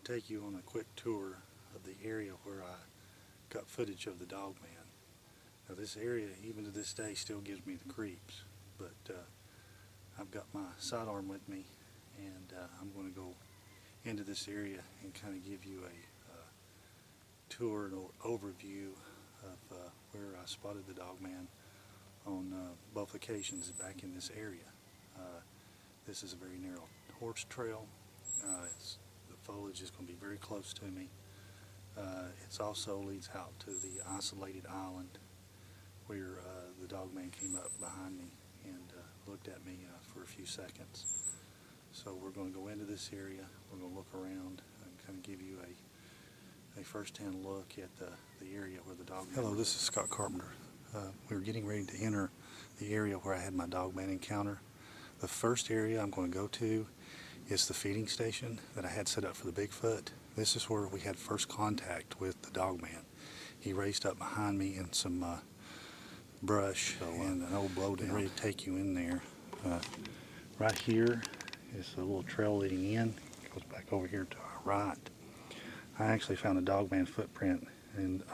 take you on a quick tour of the area where I got footage of the dog man. Now this area, even to this day, still gives me the creeps, but I've got my sidearm with me, and I'm going to go into this area and kind of give you a tour and overview of where I spotted the dog man on both occasions back in this area. This is a very narrow horse trail. The foliage is going to be very close to me. It also leads out to the isolated island where the dog man came up behind me and looked at me for a few seconds. So we're going to go into this area, we're going to look around and kind of give you a first-hand look at the area where the dog man. Hello, this is Scott Carpenter. We're getting ready to enter the area where I had my dog man encounter. The first area I'm going to go to is the feeding station that I had set up for the Bigfoot. This is where we had first contact with the dog man. He raced up behind me in some brush and an old blowdown. Ready to take you in there. Right here is a little trail leading in. It goes back over here to our right. I actually found a dog man footprint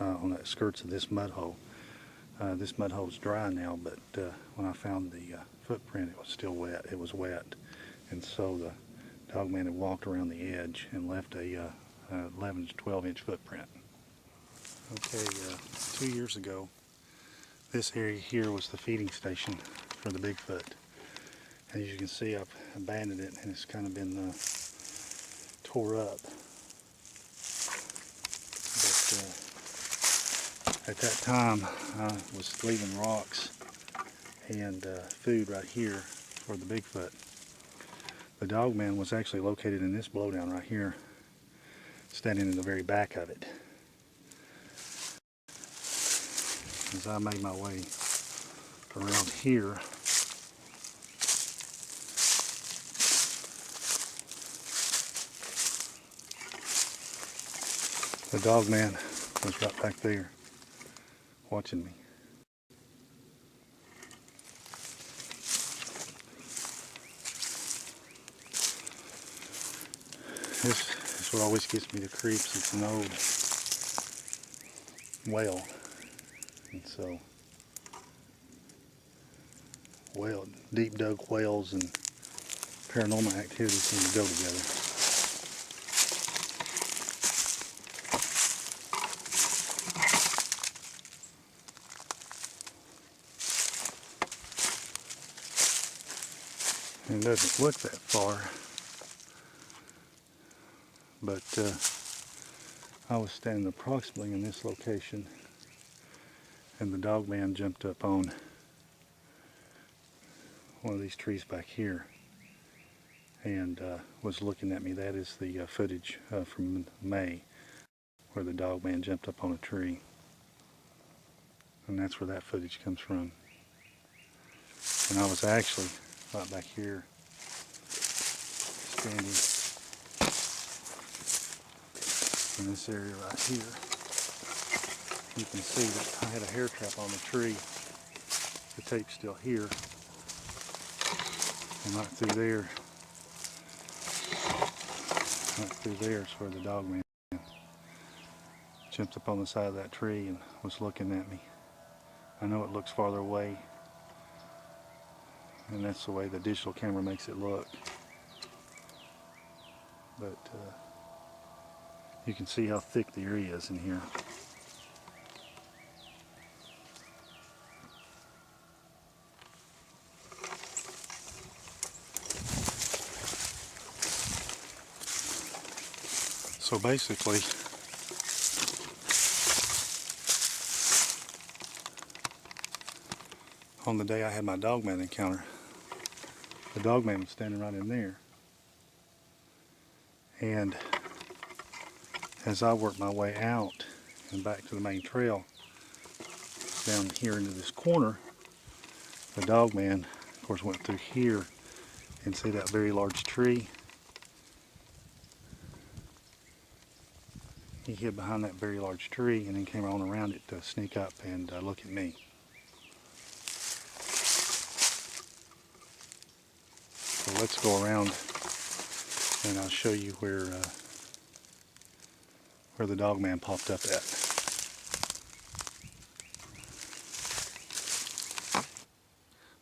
on the skirts of this mud hole. This mud hole is dry now, but when I found the footprint, it was still wet. It was wet, and so the dog man had walked around the edge and left a 11 to 12 inch footprint. Okay, 2 years ago, this area here was the feeding station for the Bigfoot. As you can see, I've abandoned it and it's kind of been tore up. But at that time, I was leaving rocks and food right here for the Bigfoot. The dog man was actually located in this blowdown right here, standing in the very back of it. As I made my way around here, the dog man was right back there watching me. This is what always gives me the creeps. It's an old well, and so deep dug wells and paranormal activity seem to go together. It doesn't look that far, but I was standing approximately in this location and the dog man jumped up on one of these trees back here and was looking at me. That is the footage from May where the dog man jumped up on a tree, and that's where that footage comes from. And I was actually right back here standing in this area right here. You can see that I had a hair trap on the tree. The tape's still here. And right through there is where the dog man jumped up on the side of that tree and was looking at me. I know it looks farther away, and that's the way the digital camera makes it look. But you can see how thick the area is in here. So basically, on the day I had my dog man encounter, the dog man was standing right in there. And as I worked my way out and back to the main trail, down here into this corner, the dog man, of course, went through here and see that very large tree. He hid behind that very large tree and then came on around it to sneak up and look at me. So let's go around and I'll show you where where the dog man popped up at.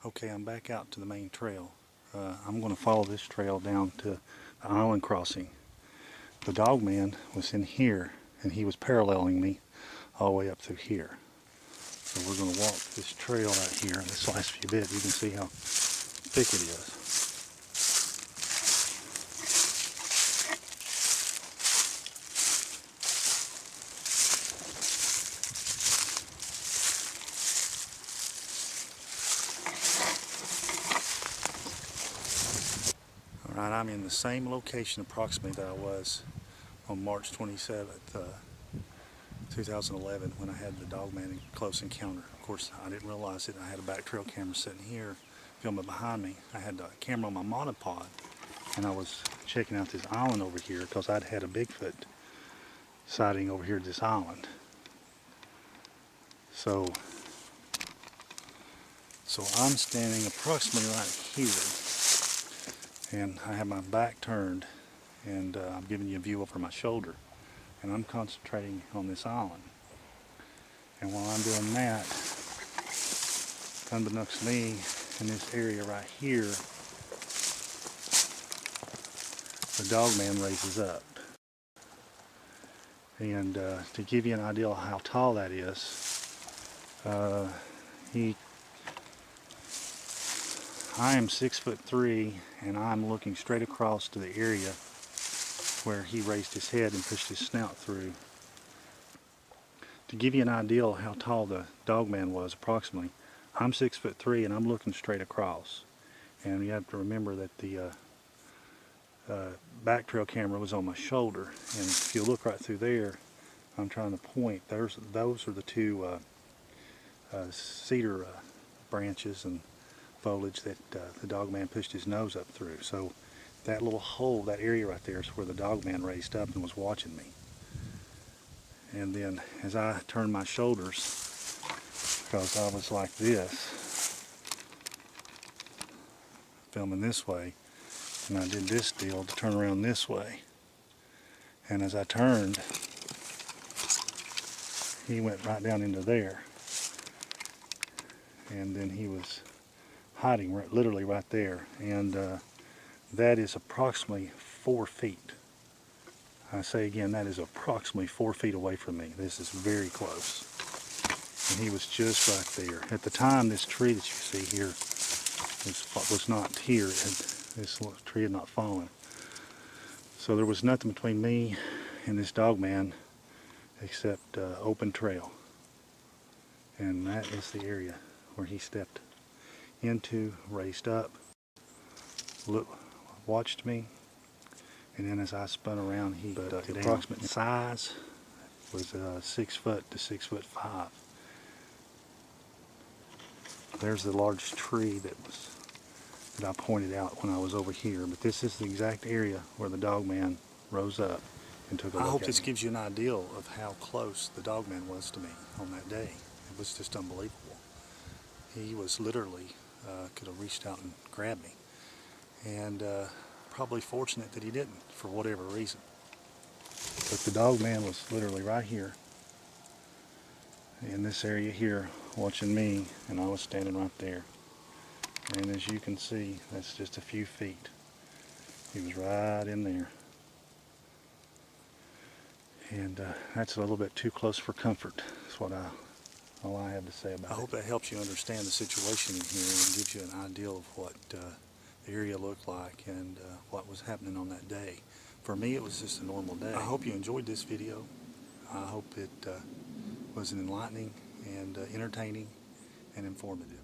Okay, I'm back out to the main trail. I'm going to follow this trail down to the island crossing. The dog man was in here and he was paralleling me all the way up through here. So we're going to walk this trail right here. This last few bits, you can see how thick it is. Alright, I'm in the same location approximately that I was on March 27th, 2011 when I had the dog man close encounter. Of course, I didn't realize it. I had a back trail camera sitting here filming behind me. I had the camera on my monopod and I was checking out this island over here because I'd had a Bigfoot sighting over here at this island. So I'm standing approximately right here and I have my back turned and I'm giving you a view over my shoulder. And I'm concentrating on this island. And while I'm doing that, unbeknownst to me, in this area right here, the dog man raises up. And to give you an idea of how tall that is, I am 6'3", and I'm looking straight across to the area where he raised his head and pushed his snout through. To give you an idea of how tall the dog man was approximately, I'm 6'3" and I'm looking straight across. And you have to remember that the back trail camera was on my shoulder. And if you look right through there, I'm trying to point. Those are the two cedar branches and foliage that the dog man pushed his nose up through. So that little hole, that area right there is where the dog man raised up and was watching me. And then as I turned my shoulders, because I was like this, filming this way, and I did this deal to turn around this way. And as I turned, he went right down into there. And then he was hiding literally right there. And that is approximately 4 feet. I say again, that is approximately 4 feet away from me. This is very close. And he was just right there. At the time, this tree that you see here was not here. This tree had not fallen. So there was nothing between me and this dog man except open trail. And that is the area where he stepped into, raised up, watched me, and then as I spun around, he the approximate size was 6 foot to 6'5". There's the large tree that I pointed out when I was over here, but this is the exact area where the dog man rose up and took a look. I hope this gives you an idea of how close the dog man was to me on that day. It was just unbelievable. He was literally could have reached out and grabbed me, and probably fortunate that he didn't for whatever reason. But the dog man was literally right here in this area here watching me, and I was standing right there. And as you can see, that's just a few feet. He was right in there. And that's a little bit too close for comfort. That's all I have to say about it. I hope that helps you understand the situation in here and gives you an idea of what the area looked like and what was happening on that day. For me, it was just a normal day. I hope you enjoyed this video. I hope it was enlightening and entertaining and informative.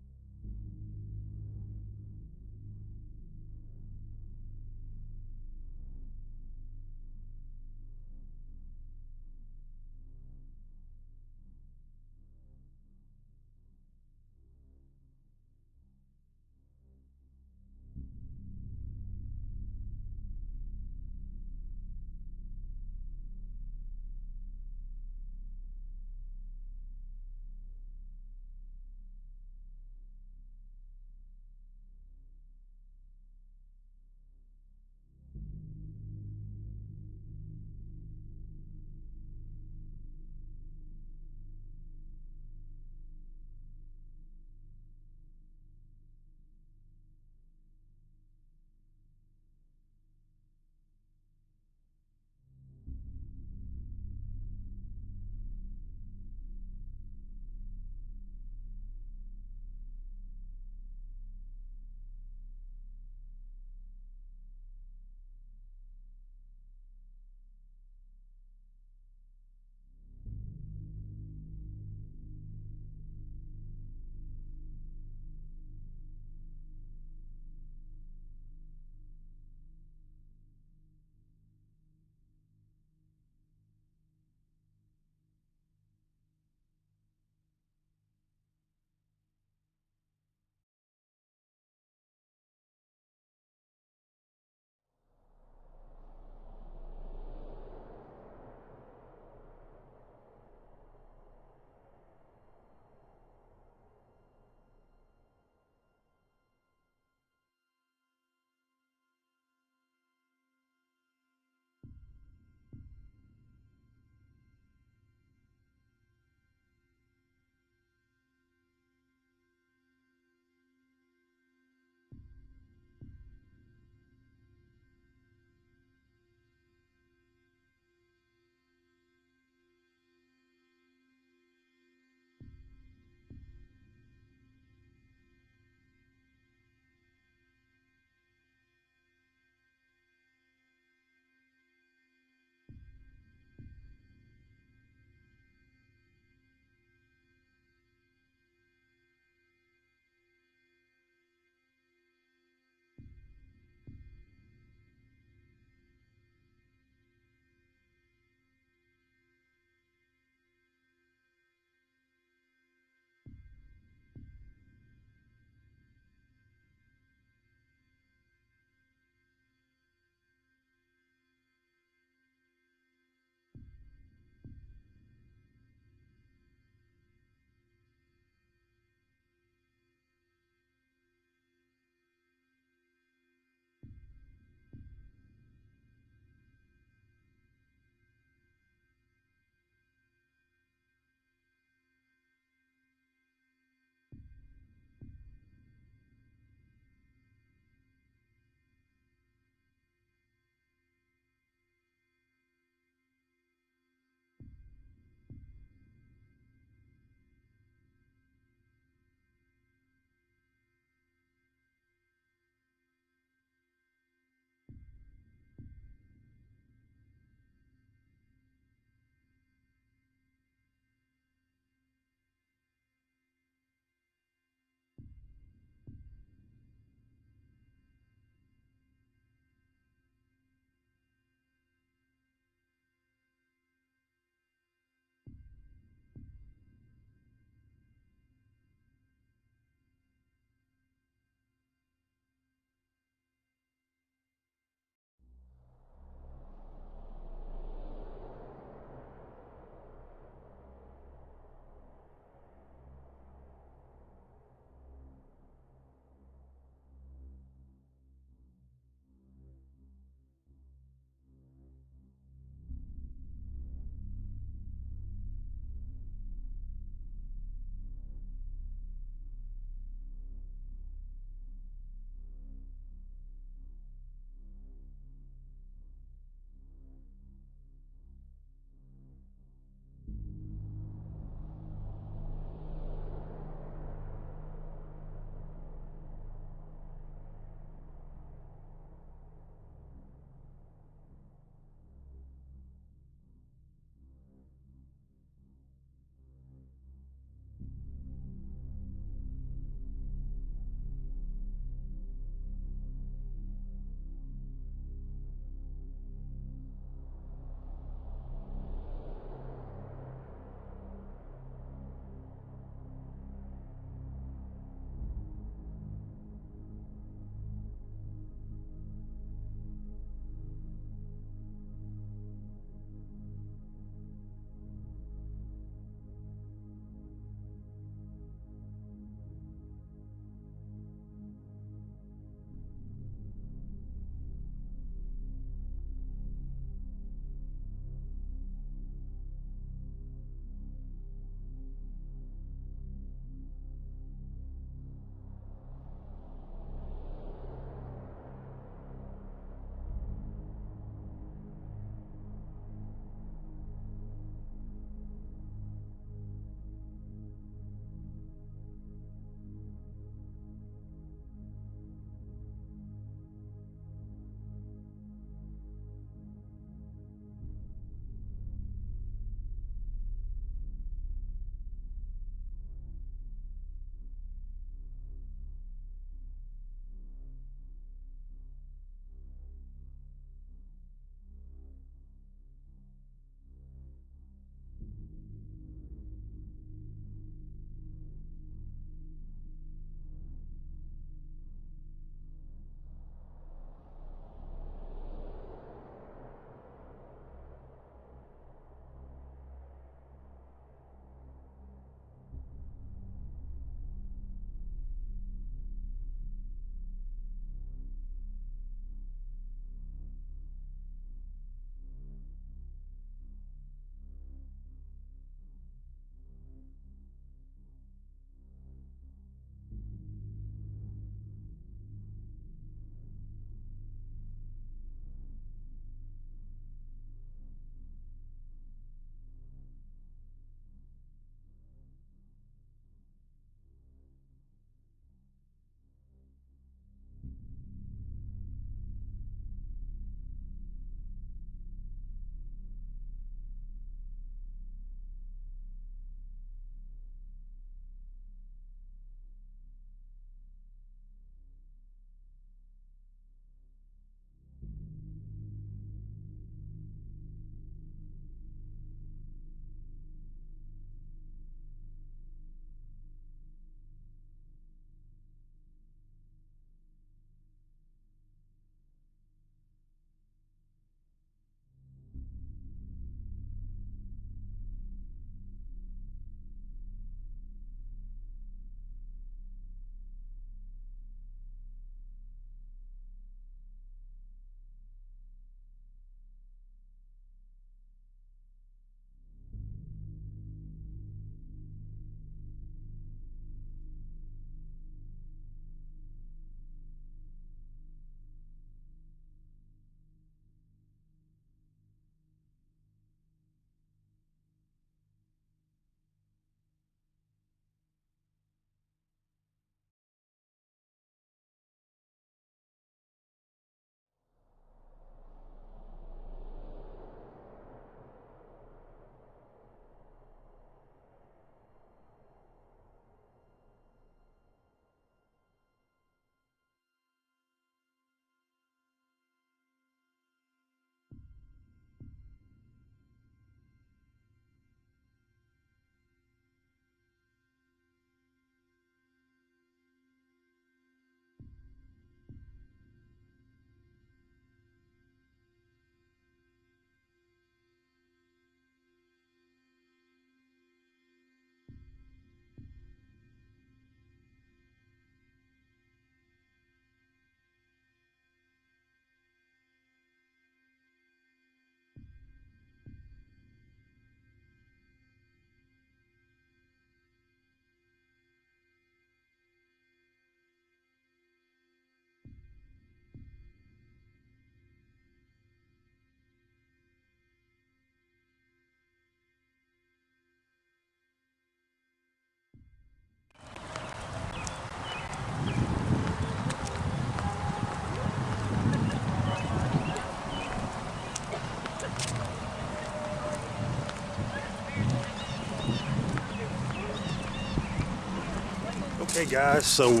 Hey guys, so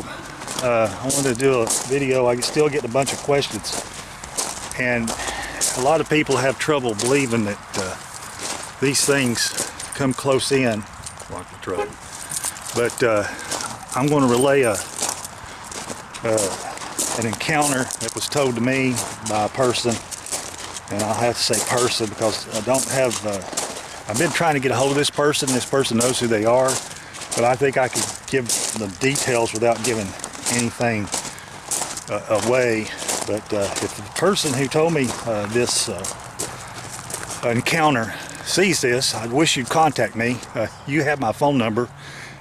I wanted to do a video. I still get a bunch of questions, and a lot of people have trouble believing that these things come close in. Lock the truck. But I'm going to relay an encounter that was told to me by a person, and I'll have to say person because I don't have. I've been trying to get a hold of this person. This person knows who they are, but I think I could give the details without giving anything away. But if the person who told me this encounter sees this, I wish you'd contact me. You have my phone number,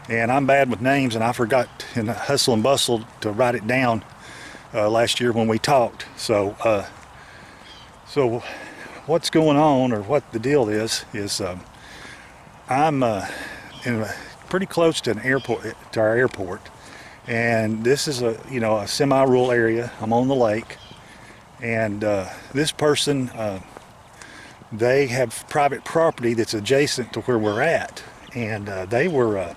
and I'm bad with names, and I forgot in the hustle and bustle to write it down last year when we talked. So what's going on, or what the deal is I'm pretty close to an airport, to our airport, and this is a semi-rural area. I'm on the lake, and this person, they have private property that's adjacent to where we're at, and they were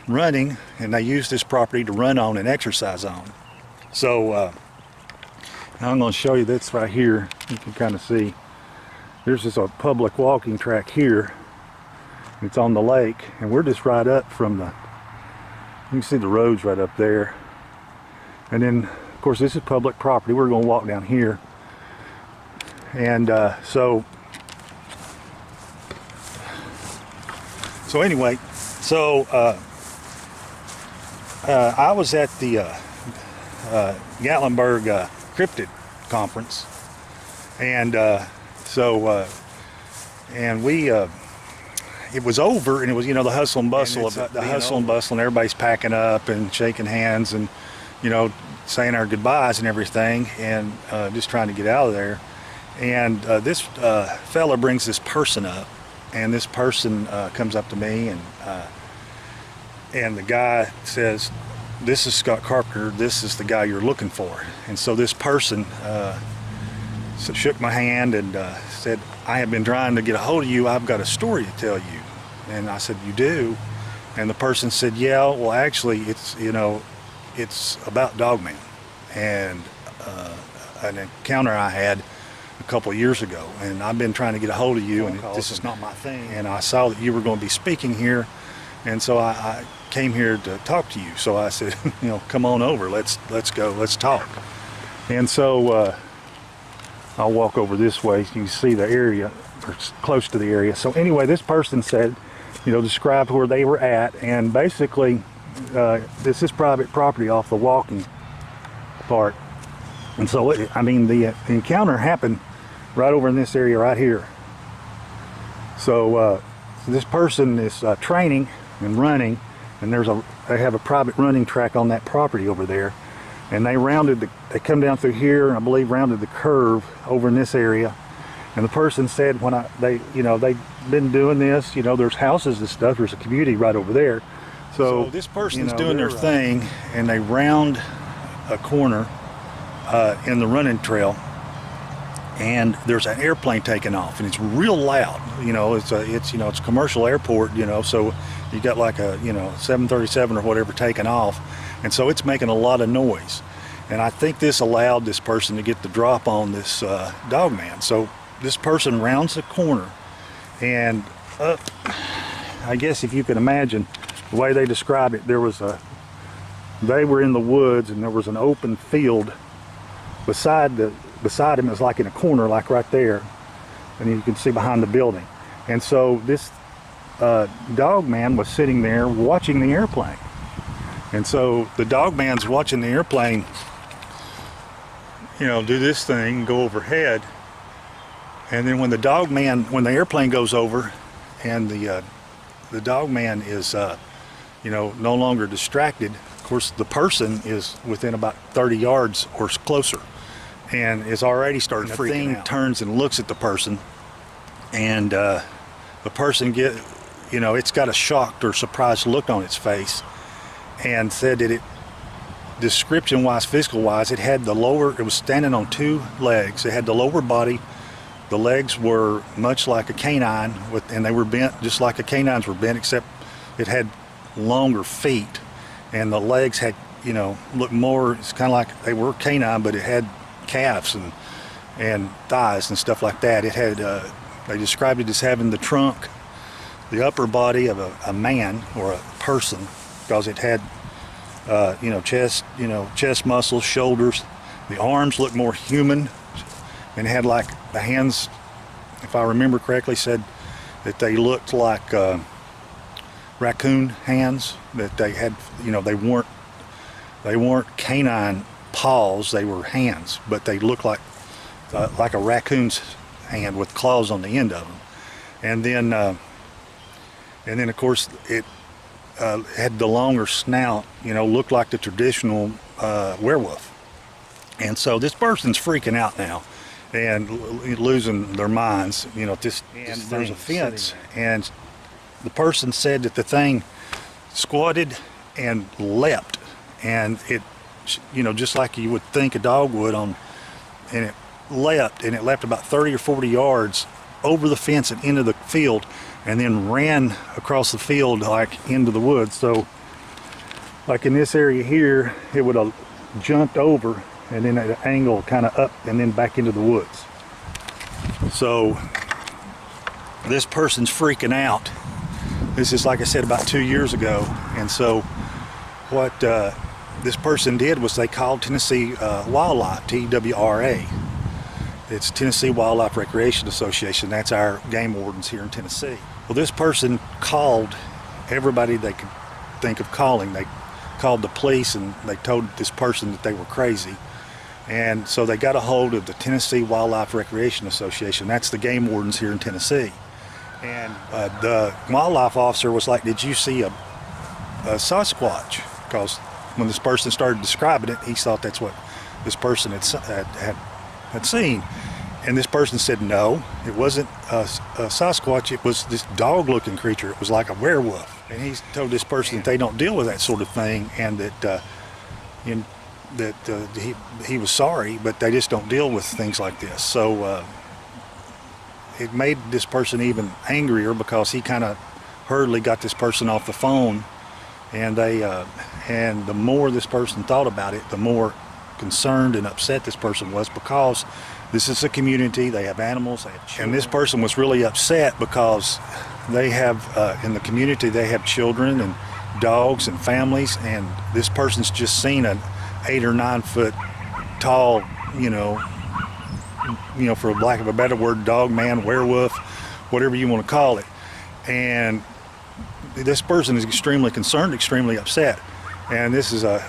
running, and they used this property to run on and exercise on. So I'm going to show you this right here. You can kind of see there's just a public walking track here. It's on the lake, and we're just right up from the, you can see the roads right up there. And then of course this is public property. We're going to walk down here, and so anyway, I was at the Gatlinburg Cryptid Conference, and and we it was over, and it was the hustle and bustle of it, the hustle and bustle, and everybody's packing up and shaking hands and saying our goodbyes and everything, and just trying to get out of there. And this fella brings this person up, and this person comes up to me, and the guy says, "This is Scott Carpenter. This is the guy you're looking for." And so this person shook my hand and said, "I have been trying to get a hold of you. I've got a story to tell you." And I said, "You do?" And the person said, "Yeah, well, actually, it's about Dogman, and an encounter I had a couple of years ago, and I've been trying to get a hold of you, and this is not my thing. And I saw that you were going to be speaking here, and so I came here to talk to you. So I said, come on over. Let's go. Let's talk." And so I'll walk over this way so you can see the area, or close to the area. So anyway, this person said, described where they were at, and basically this is private property off the walking part. And so the encounter happened right over in this area right here. So this person is training and running, and they have a private running track on that property over there, and they come down through here, and I believe rounded the curve over in this area. And the person said they've been doing this, there's houses and stuff, there's a community right over there. So this person's doing their thing, and they round a corner in the running trail, and there's an airplane taking off, and it's real loud. It's a commercial airport, so you got like a 737 or whatever taking off, and so it's making a lot of noise. And I think this allowed this person to get the drop on this Dogman. So this person rounds the corner, and I guess if you can imagine the way they describe it, they were in the woods, and there was an open field beside him. It was like in a corner, like right there, and you can see behind the building. And so this Dogman was sitting there watching the airplane. And so the Dogman's watching the airplane, do this thing, go overhead. And then when the airplane goes over, and the Dogman is, no longer distracted, of course, the person is within about 30 yards or closer, and is already starting freaking out. The thing turns and looks at the person, and the person it's got a shocked or surprised look on its face, and said that description-wise, physical-wise, it was standing on two legs. It had the lower body. The legs were much like a canine, and they were bent just like a canines were bent, except it had longer feet, and the legs had, you know, looked more, it's kind of like they were canine, but it had calves and thighs and stuff like that. It had, they described it as having the trunk, the upper body of a man or a person, because it had, you know, chest muscles, shoulders. The arms looked more human, and it had like the hands, if I remember correctly, said that they looked like raccoon hands, that they had, you know, they weren't canine paws, they were hands, but they looked like a raccoon's hand with claws on the end of them. And then of course it had the longer snout, you know, looked like the traditional werewolf. And so this person's freaking out now and losing their minds, you know. There's a fence, and the person said that the thing squatted and leapt, and it, you know, just like you would think a dog would, and it leapt about 30 or 40 yards over the fence and into the field, and then ran across the field like into the woods. So like in this area here, it would have jumped over and then at an angle kind of up and then back into the woods. So this person's freaking out. This is, like I said, about 2 years ago. And so what this person did was they called Tennessee Wildlife, TWRA. It's Tennessee Wildlife Recreation Association. That's our game wardens here in Tennessee. Well, this person called everybody they could think of calling. They called the police, and they told this person that they were crazy. And so they got a hold of the Tennessee Wildlife Recreation Association. That's the game wardens here in Tennessee. And the wildlife officer was like, did you see a Sasquatch? Because when this person started describing it, he thought that's what this person had seen. And this person said, no, it wasn't a Sasquatch, it was this dog-looking creature. It was like a werewolf. And he told this person that they don't deal with that sort of thing, and that he was sorry, but they just don't deal with things like this. So it made this person even angrier, because he kind of hurriedly got this person off the phone, and the more this person thought about it, the more concerned and upset this person was, because this is a community, they have animals, they have children. And this person was really upset because they have, in the community, they have children and dogs and families, and this person's just seen an 8 or 9 foot tall, you know, for lack of a better word, dog man, werewolf, whatever you want to call it. And this person is extremely concerned, extremely upset. And this is a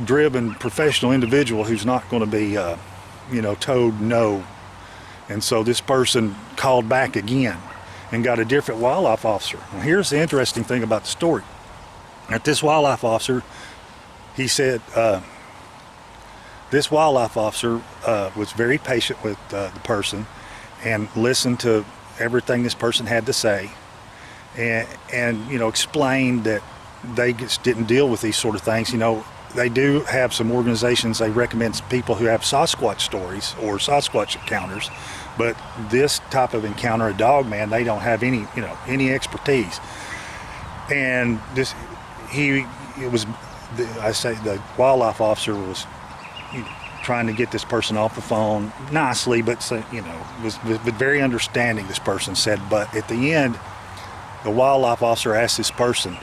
driven professional individual who's not going to be, told no. And so this person called back again and got a different wildlife officer. Now here's the interesting thing about the story. That this wildlife officer, he said, this wildlife officer was very patient with the person and listened to everything this person had to say, and explained that they just didn't deal with these sort of things. They do have some organizations, they recommend people who have Sasquatch stories or Sasquatch encounters, but this type of encounter, a dog man, they don't have any expertise. And the wildlife officer was trying to get this person off the phone nicely, but was very understanding, this person said. But at the end, the wildlife officer asked this person,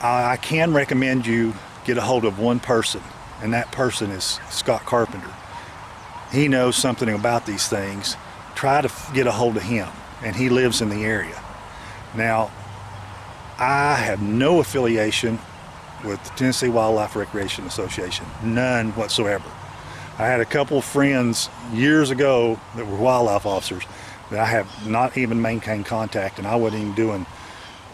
I can recommend you get a hold of one person, and that person is Scott Carpenter. He knows something about these things. Try to get a hold of him, and he lives in the area. Now, I have no affiliation with the Tennessee Wildlife Recreation Association, none whatsoever. I had a couple of friends years ago that were wildlife officers that I have not even maintained contact, and I wasn't even doing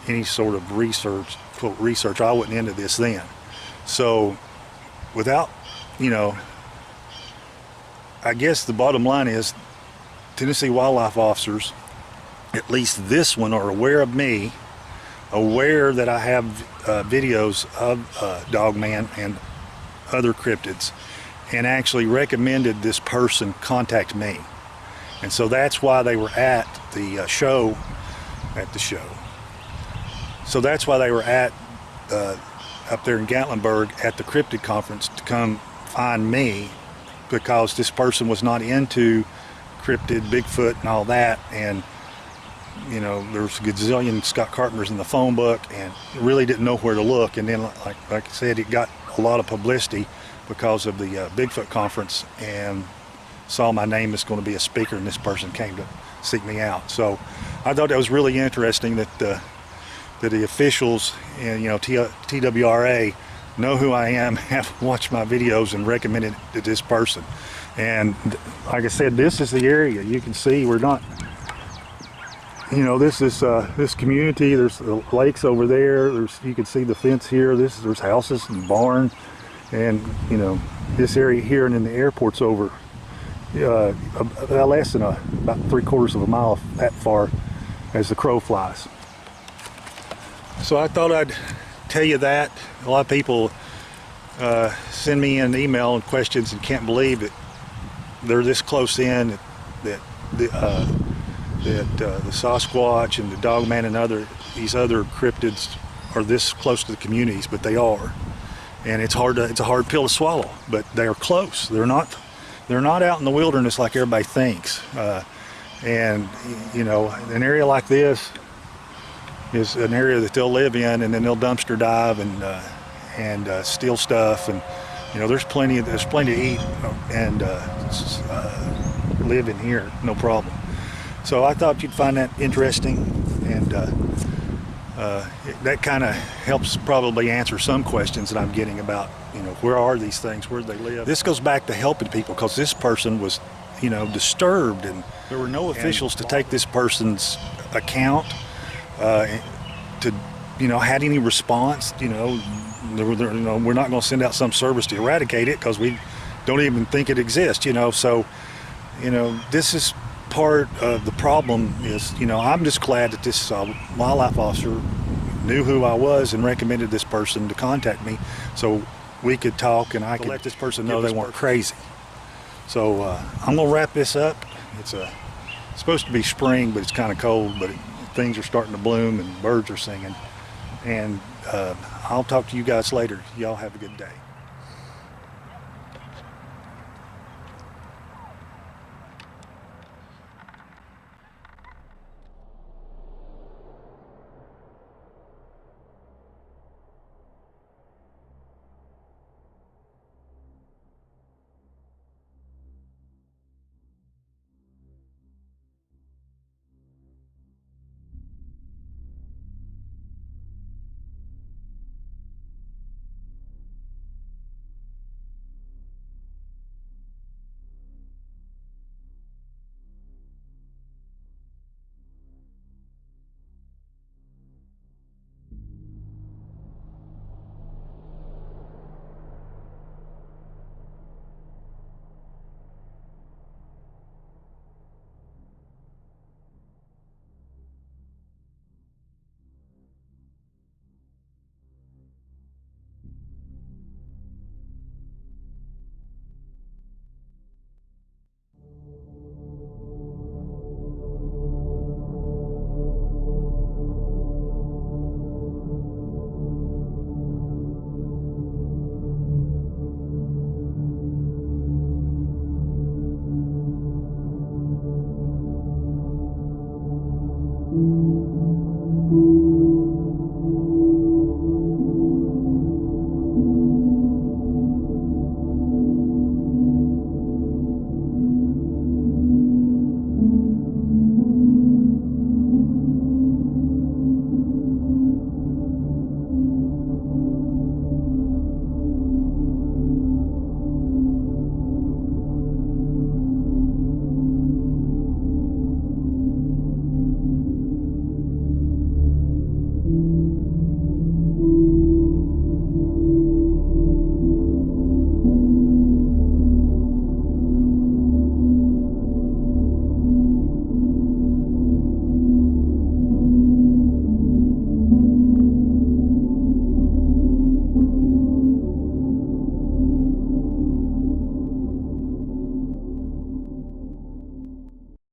any sort of research, quote research. I wasn't into this then. So without, I guess the bottom line is Tennessee wildlife officers, at least this one, are aware of me, aware that I have videos of Dogman and other cryptids, and actually recommended this person contact me. And so that's why they were at the show. So that's why they were at up there in Gatlinburg at the cryptid conference to come find me, because this person was not into cryptid, Bigfoot, and all that. And you know, there's a gazillion Scott Carpenters in the phone book, and really didn't know where to look. And then, like I said, it got a lot of publicity because of the Bigfoot conference, and saw my name as going to be a speaker, and this person came to seek me out. So I thought that was really interesting that the officials and, you know, TWRA know who I am, have watched my videos and recommended it to this person. And like I said, this is the area. You can see we're not, you know, this is this community. There's the lakes over there. You can see the fence here. There's houses and barn, and you know, this area here, and then the airport's over less than about 3/4 of a mile that far as the crow flies. So I thought I'd tell you that. A lot of people send me an email and questions and can't believe that they're this close in, that the Sasquatch and the Dogman and these other cryptids are this close to the communities, but they are. And it's a hard pill to swallow, but they are close. They're not out in the wilderness like everybody thinks. And you know, an area like this is an area that they'll live in, and then they'll dumpster dive and steal stuff. And you know, there's plenty to eat and live in here, no problem. So I thought you'd find that interesting, and that kind of helps probably answer some questions that I'm getting about, you know, where are these things, where do they live. This goes back to helping people, because this person was, you know, disturbed, and there were no officials to take this person's account to, you know, had any response. You know, you know, we're not going to send out some service to eradicate it because we don't even think it exists. You know, so you know, this is part of the problem. Is, you know, I'm just glad that this wildlife officer knew who I was and recommended this person to contact me, so we could talk and I could let this person know they weren't crazy. So I'm gonna wrap this up. It's supposed to be spring, but it's kind of cold, but things are starting to bloom and birds are singing. And I'll talk to you guys later. Y'all have a good day.